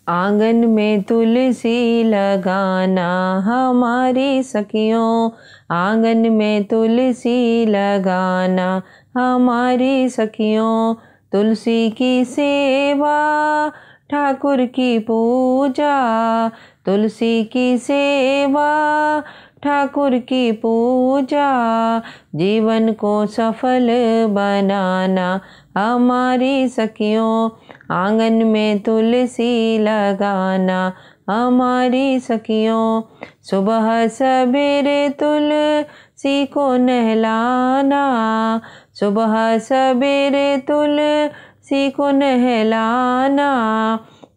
आंगन में तुलसी लगाना हमारी सखियों, आंगन में तुलसी लगाना हमारी सखियों। तुलसी की सेवा ठाकुर की पूजा, तुलसी की सेवा ठाकुर की पूजा। जीवन को सफल बनाना हमारी सखियों, आंगन में तुलसी लगाना हमारी सखियों। सुबह सवेरे तुलसी को नहलाना, सुबह सवेरे तुलसी को नहलाना।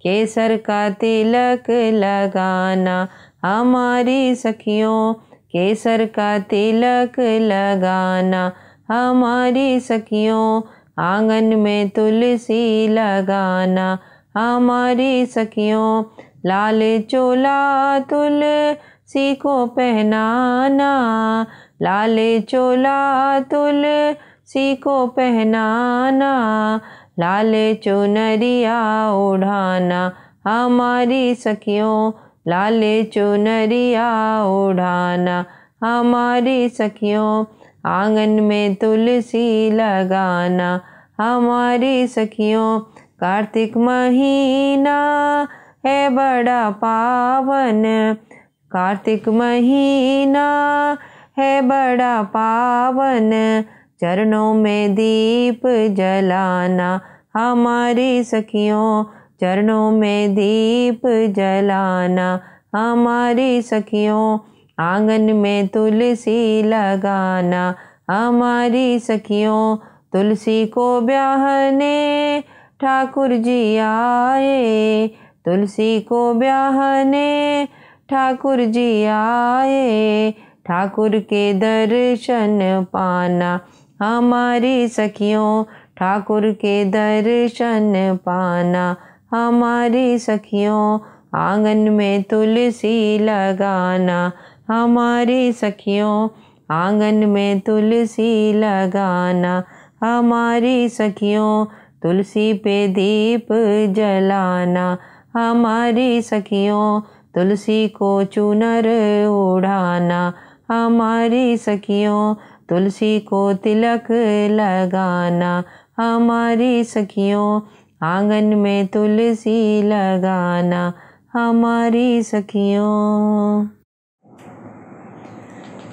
केसर का तिलक लगाना हमारी सखियों, केसर का तिलक लगाना हमारी सखियों। आंगन में तुलसी लगाना हमारी सखियों। लाल चोला तुलसी को पहनाना, लाल चोला तुलसी को पहनाना। लाल चुनरिया ओढ़ाना हमारी सखियों, लाल चुनरिया ओढ़ाना हमारी सखियों। आंगन में तुलसी लगाना हमारी सखियों। कार्तिक महीना है बड़ा पावन, कार्तिक महीना है बड़ा पावन। चरणों में दीप जलाना हमारी सखियों, चरणों में दीप जलाना हमारी सखियों। आंगन में तुलसी लगाना हमारी सखियों। तुलसी को ब्याहने ठाकुर जी आए, तुलसी को ब्याहने ठाकुर जी आए। ठाकुर के दर्शन पाना हमारी सखियों, ठाकुर के दर्शन पाना हमारी सखियों। आंगन में तुलसी लगाना हमारी सखियों, आंगन में तुलसी लगाना हमारी सखियों। तुलसी पे दीप जलाना हमारी सखियों, तुलसी को चूनर ओढ़ाना हमारी सखियों। तुलसी को तिलक लगाना हमारी सखियों। आंगन में तुलसी लगाना हमारी सखियों।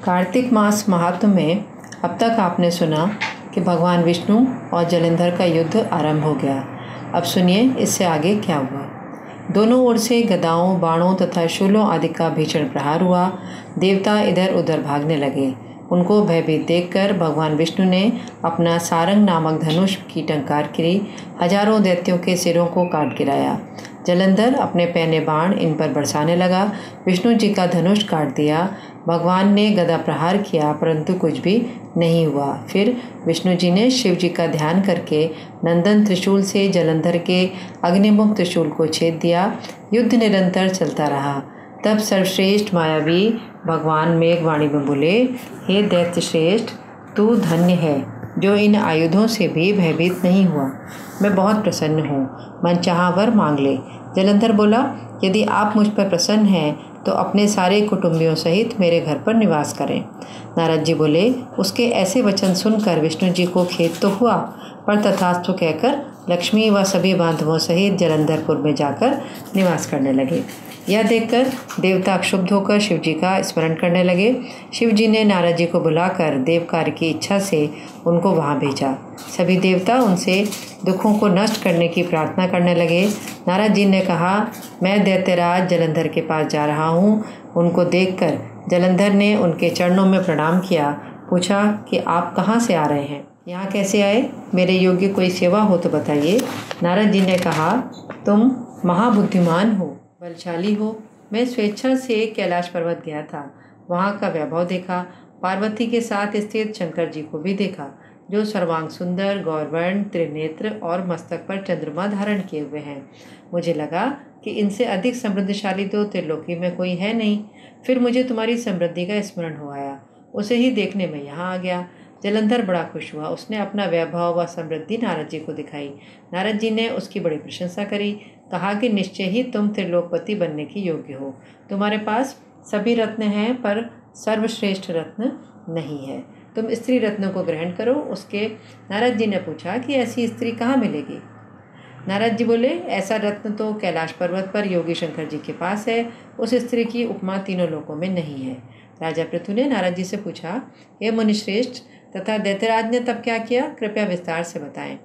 कार्तिक मास महात्म्य में अब तक आपने सुना कि भगवान विष्णु और जलंधर का युद्ध आरंभ हो गया। अब सुनिए इससे आगे क्या हुआ। दोनों ओर से गदाओं, बाणों तथा शूलों आदि का भीषण प्रहार हुआ। देवता इधर उधर भागने लगे। उनको भयभीत देखकर भगवान विष्णु ने अपना सारंग नामक धनुष की टंकार करी, हजारों दैत्यों के सिरों को काट गिराया। जलंधर अपने पहने बाण इन पर बरसाने लगा। विष्णु जी का धनुष काट दिया। भगवान ने गदा प्रहार किया परंतु कुछ भी नहीं हुआ। फिर विष्णु जी ने शिव जी का ध्यान करके नंदन त्रिशूल से जलंधर के अग्निमुख त्रिशूल को छेद दिया। युद्ध निरंतर चलता रहा। तब सर्वश्रेष्ठ मायावी भगवान मेघवाणी में बोले, हे दैत्य श्रेष्ठ, तू धन्य है जो इन आयुधों से भी भयभीत नहीं हुआ। मैं बहुत प्रसन्न हूँ, मनचाहा वर मांग ले। जलंधर बोला, यदि आप मुझ पर प्रसन्न हैं तो अपने सारे कुटुंबियों सहित मेरे घर पर निवास करें। नारद जी बोले, उसके ऐसे वचन सुनकर विष्णु जी को खेद तो हुआ, पर तथास्तु कहकर लक्ष्मी व सभी बांधवों सहित जलंधरपुर में जाकर निवास करने लगे। यह देखकर देवता क्षुब्ध होकर शिव जी का स्मरण करने लगे। शिव जी ने नारद जी को बुलाकर देव कार्य की इच्छा से उनको वहाँ भेजा। सभी देवता उनसे दुखों को नष्ट करने की प्रार्थना करने लगे। नारद जी ने कहा, मैं दैत्यराज जलंधर के पास जा रहा हूँ। उनको देखकर जलंधर ने उनके चरणों में प्रणाम किया। पूछा कि आप कहाँ से आ रहे हैं, यहाँ कैसे आए, मेरे योग्य कोई सेवा हो तो बताइए। नारद जी ने कहा, तुम महाबुद्धिमान हो, बलशाली हो। मैं स्वेच्छा से कैलाश पर्वत गया था, वहाँ का वैभव देखा। पार्वती के साथ स्थित शंकर जी को भी देखा, जो सर्वांग सुंदर, गौरवर्ण, त्रिनेत्र और मस्तक पर चंद्रमा धारण किए हुए हैं। मुझे लगा कि इनसे अधिक समृद्धशाली तो त्रिलोकी में कोई है नहीं। फिर मुझे तुम्हारी समृद्धि का स्मरण हो आया, उसे ही देखने में यहाँ आ गया। जलंधर बड़ा खुश हुआ। उसने अपना वैभव व समृद्धि नारद जी को दिखाई। नारद जी ने उसकी बड़ी प्रशंसा करी। कहा कि निश्चय ही तुम त्रिलोकपति बनने की योग्य हो। तुम्हारे पास सभी रत्न हैं पर सर्वश्रेष्ठ रत्न नहीं है। तुम स्त्री रत्न को ग्रहण करो। उसके नारद जी ने पूछा कि ऐसी स्त्री कहाँ मिलेगी। नारद जी बोले, ऐसा रत्न तो कैलाश पर्वत पर योगी शंकर जी के पास है। उस स्त्री की उपमा तीनों लोकों में नहीं है। राजा पृथु ने नारद जी से पूछा, हे मुनिश्रेष्ठ तथा दैत्यराज ने तब क्या किया, कृपया विस्तार से बताएं।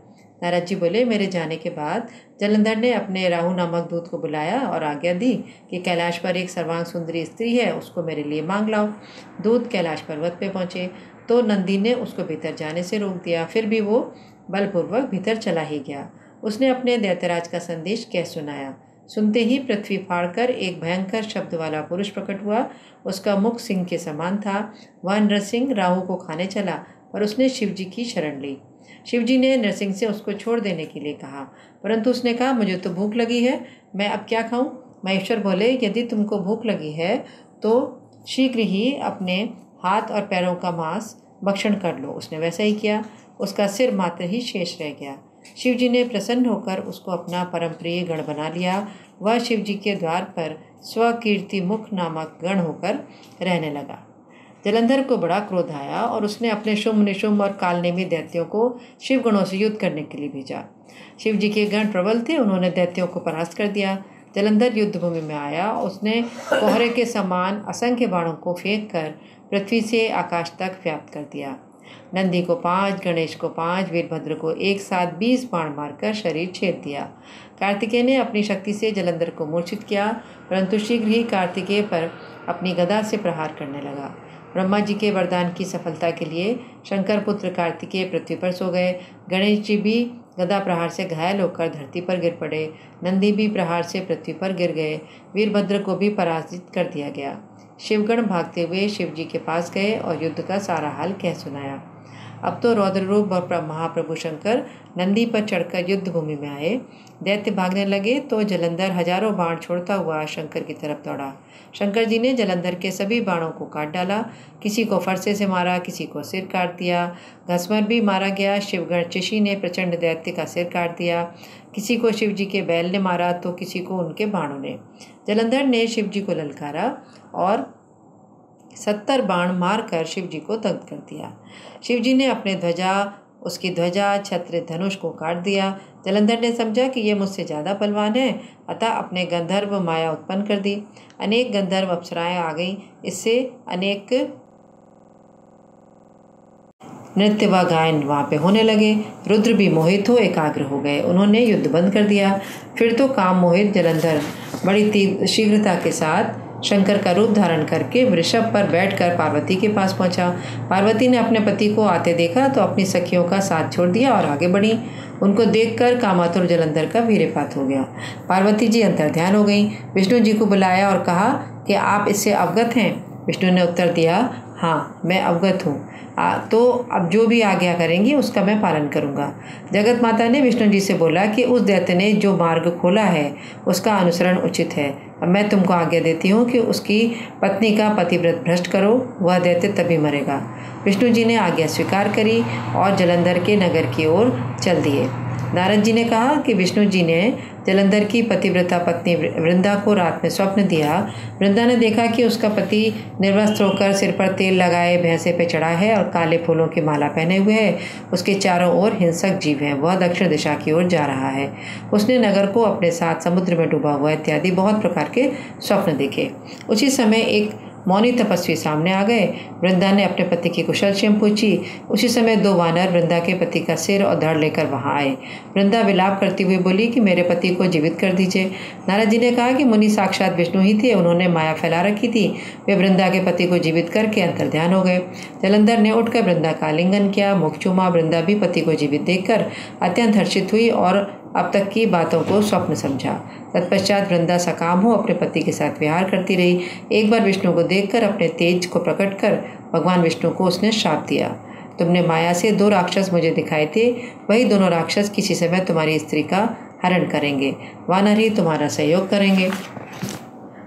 नारद जी बोले, मेरे जाने के बाद जलंधर ने अपने राहु नामक दूत को बुलाया और आज्ञा दी कि कैलाश पर एक सर्वांग सुंदरी स्त्री है, उसको मेरे लिए मांग लाओ। दूत कैलाश पर्वत पे पहुंचे तो नंदी ने उसको भीतर जाने से रोक दिया। फिर भी वो बलपूर्वक भीतर चला ही गया। उसने अपने दैत्यराज का संदेश कह सुनाया। सुनते ही पृथ्वी फाड़कर एक भयंकर शब्द वाला पुरुष प्रकट हुआ। उसका मुख सिंह के समान था। वह नरसिंह राहु को खाने चला पर उसने शिवजी की शरण ली। शिवजी ने नरसिंह से उसको छोड़ देने के लिए कहा, परंतु उसने कहा, मुझे तो भूख लगी है, मैं अब क्या खाऊं। महेश्वर बोले, यदि तुमको भूख लगी है तो शीघ्र ही अपने हाथ और पैरों का मांस भक्षण कर लो। उसने वैसा ही किया। उसका सिर मात्र ही शेष रह गया। शिवजी ने प्रसन्न होकर उसको अपना परम प्रिय गण बना लिया। वह शिवजी के द्वार पर स्वकीर्ति मुख नामक गण होकर रहने लगा। जलंधर को बड़ा क्रोध आया और उसने अपने शुंभ निशुंभ और कालनेमी दैत्यों को शिव गणों से युद्ध करने के लिए भेजा। शिवजी के गण प्रबल थे, उन्होंने दैत्यों को परास्त कर दिया। जलंधर युद्ध भूमि में आया। उसने कोहरे के समान असंख्य बाणों को फेंक कर पृथ्वी से आकाश तक व्याप्त कर दिया। नंदी को 5, गणेश को 5, वीरभद्र को एक साथ 20 बाण मारकर शरीर छेद दिया। कार्तिकेय ने अपनी शक्ति से जलंधर को मूर्छित किया, परंतु शीघ्र ही कार्तिकेय पर अपनी गदा से प्रहार करने लगा। ब्रह्मा जी के वरदान की सफलता के लिए शंकर पुत्र कार्तिकेय पृथ्वी पर सो गए। गणेश जी भी गदा प्रहार से घायल होकर धरती पर गिर पड़े। नंदी भी प्रहार से पृथ्वी पर गिर गए। वीरभद्र को भी पराजित कर दिया गया। शिवगण भागते हुए शिवजी के पास गए और युद्ध का सारा हाल कह सुनाया। अब तो रौद्र रूप और महाप्रभु शंकर नंदी पर चढ़कर युद्ध भूमि में आए। दैत्य भागने लगे तो जलंधर हजारों बाण छोड़ता हुआ शंकर की तरफ दौड़ा। शंकर जी ने जलंधर के सभी बाणों को काट डाला। किसी को फरसे से मारा, किसी को सिर काट दिया। घसमर भी मारा गया। शिवगण चिशी ने प्रचंड दैत्य का सिर काट दिया। किसी को शिवजी के बैल ने मारा तो किसी को उनके बाणों ने। जलंधर ने शिवजी को ललकारा और 70 बाण मारकर शिवजी को दग्ध कर दिया। शिवजी ने अपने उसकी ध्वजा, छत्र, धनुष को काट दिया। जलंधर ने समझा कि यह मुझसे ज़्यादा बलवान है, अतः अपने गंधर्व माया उत्पन्न कर दी। अनेक गंधर्व अप्सराएं आ गईं। इससे अनेक नृत्य व गायन वहाँ पे होने लगे। रुद्र भी मोहित हो एकाग्र हो गए। उन्होंने युद्ध बंद कर दिया। फिर तो काम मोहित जलंधर बड़ी शीघ्रता के साथ शंकर का रूप धारण करके वृषभ पर बैठकर पार्वती के पास पहुंचा। पार्वती ने अपने पति को आते देखा तो अपनी सखियों का साथ छोड़ दिया और आगे बढ़ी। उनको देखकर कामातुर जलंधर का वीर्यपात हो गया। पार्वती जी अंतर्ध्यान हो गईं। विष्णु जी को बुलाया और कहा कि आप इससे अवगत हैं। विष्णु ने उत्तर दिया, हाँ मैं अवगत हूँ। तो अब जो भी आज्ञा करेंगी उसका मैं पालन करूँगा। जगत माता ने विष्णु जी से बोला कि उस दैत्य ने जो मार्ग खोला है उसका अनुसरण उचित है। अब मैं तुमको आज्ञा देती हूँ कि उसकी पत्नी का पतिव्रत भ्रष्ट करो, वह दैत्य तभी मरेगा। विष्णु जी ने आज्ञा स्वीकार करी और जलंधर के नगर की ओर चल दिए। नारद जी ने कहा कि विष्णु जी ने जलंधर की पतिव्रता पत्नी वृंदा को रात में स्वप्न दिया। वृंदा ने देखा कि उसका पति निर्वस्त्र होकर सिर पर तेल लगाए भैंसे पे चढ़ा है और काले फूलों की माला पहने हुए है। उसके चारों ओर हिंसक जीव हैं। वह दक्षिण दिशा की ओर जा रहा है। उसने नगर को अपने साथ समुद्र में डूबा हुआ इत्यादि बहुत प्रकार के स्वप्न देखे। उसी समय एक मौनी तपस्वी सामने आ गए। वृंदा ने अपने पति की कुशल क्षेम पूछी। उसी समय 2 वानर वृंदा के पति का सिर और धड़ लेकर वहां आए। वृंदा विलाप करती हुई बोली कि मेरे पति को जीवित कर दीजिए। नारद जी ने कहा कि मुनि साक्षात विष्णु ही थे, उन्होंने माया फैला रखी थी। वे वृंदा के पति को जीवित करके अंतर्ध्यान हो गए। जलंधर ने उठकर वृंदा का आलिंगन किया, मुख चूमा। वृंदा भी पति को जीवित देखकर अत्यंत हर्षित हुई और अब तक की बातों को स्वप्न समझा। तत्पश्चात वृंदा सकाम हो अपने पति के साथ विहार करती रही। एक बार विष्णु को देखकर अपने तेज को प्रकट कर भगवान विष्णु को उसने श्राप दिया। तुमने माया से 2 राक्षस मुझे दिखाए थे, वही दोनों राक्षस किसी समय तुम्हारी स्त्री का हरण करेंगे। वानर ही तुम्हारा सहयोग करेंगे।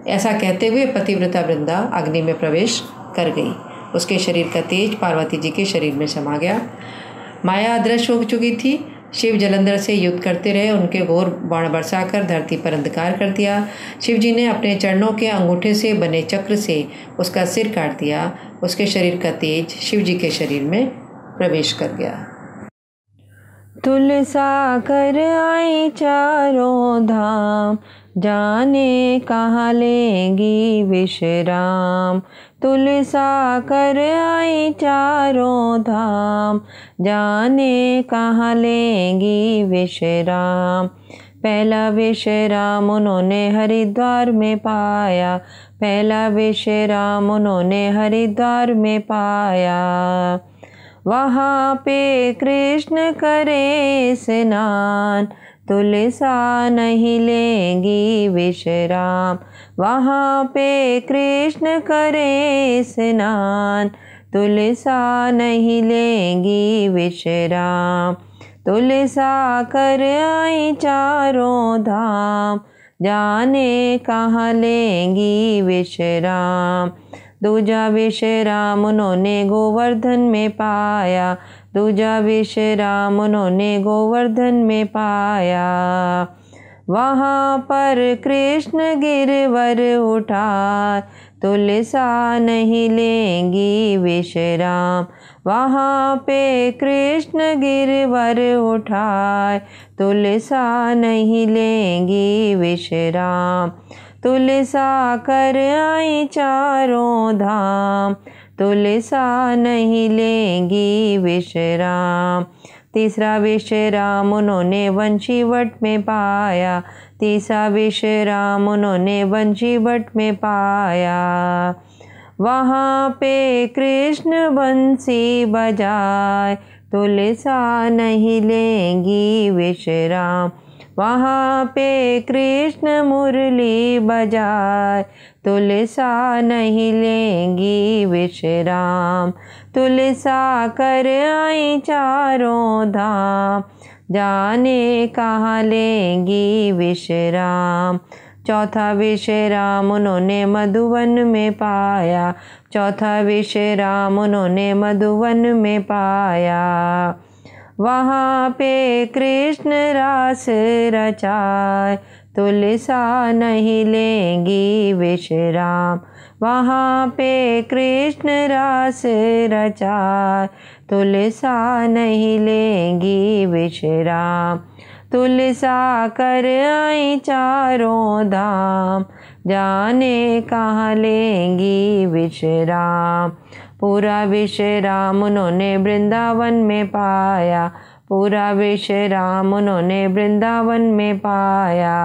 ऐसा कहते हुए पतिव्रता वृंदा अग्नि में प्रवेश कर गई। उसके शरीर का तेज पार्वती जी के शरीर में समा गया। माया अदृश्य हो चुकी थी। शिव जलंधर से युद्ध करते रहे, उनके घोर बाण बरसाकर धरती पर अंधकार कर दिया। शिव जी ने अपने चरणों के अंगूठे से बने चक्र से उसका सिर काट दिया। उसके शरीर का तेज शिव जी के शरीर में प्रवेश कर गया। तुलसा कर आई चारों धाम, जाने कहाँ लेंगी विश्राम। तुलसा कर आई चारों धाम, जाने कहाँ लेंगी विश्राम। पहला विश्राम उन्होंने हरिद्वार में पाया, पहला विश्राम उन्होंने हरिद्वार में पाया। वहाँ पे कृष्ण करे स्नान, तुलसा नहीं लेंगी विश्राम। वहाँ पे कृष्ण करे स्नान, तुलसा नहीं लेंगी विश्राम। तुलसा कर आई चारों धाम, जाने कहाँ लेंगी विश्राम। दूजा विश्राम उन्होंने गोवर्धन में पाया, दूजा विश्राम उन्होंने गोवर्धन में पाया। वहाँ पर कृष्ण गिरवर उठाए, तुलसा नहीं लेंगी विश्राम। वहाँ पे कृष्ण गिरवर उठाए, तुलसा नहीं लेंगी विश्राम। तुलसा कर आई चारों धाम, तुलसा नहीं लेंगी विश्राम। तीसरा विश्राम उन्होंने वंशीवट में पाया, तीसरा विश्राम उन्होंने वंशीवट में पाया। वहाँ पे कृष्ण बंसी बजाए, तुलसा नहीं लेंगी विश्राम। वहाँ पे कृष्ण मुरली बजाए, तुलसा नहीं लेंगी विश्राम। तुलसा कर आई चारों धाम, जाने कहाँ लेंगी विश्राम। चौथा विश्राम उन्होंने मधुवन में पाया, चौथा विश्राम उन्होंने मधुवन में पाया। वहाँ पे कृष्ण रास रचाए, तुलसा नहीं लेंगी विश्राम। वहाँ पे कृष्ण रास रचाए, तुलसा नहीं लेंगी विश्राम। तुलसा कर आई चारों धाम, जाने कहाँ लेंगी विश्राम। पूरा विश्राम उन्होंने वृंदावन में पाया, पूरा विश्राम उन्होंने वृंदावन में पाया।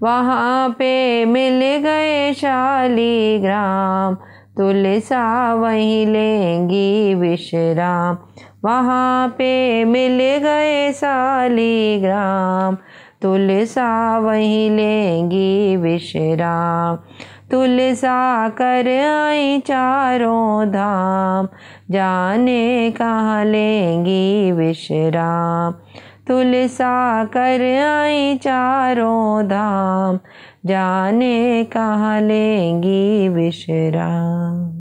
वहाँ पे मिल गए शालीग्राम, तुलसा वहीं लेंगी विश्राम। वहाँ पे मिल गए शालीग्राम, तुलसा वहीं लेंगी विश्राम। तुलसा कर आई चारों धाम, जाने कहाँ लेंगी विश्राम। तुलसा कर आई चारों धाम, जाने कहाँ लेंगी विश्राम।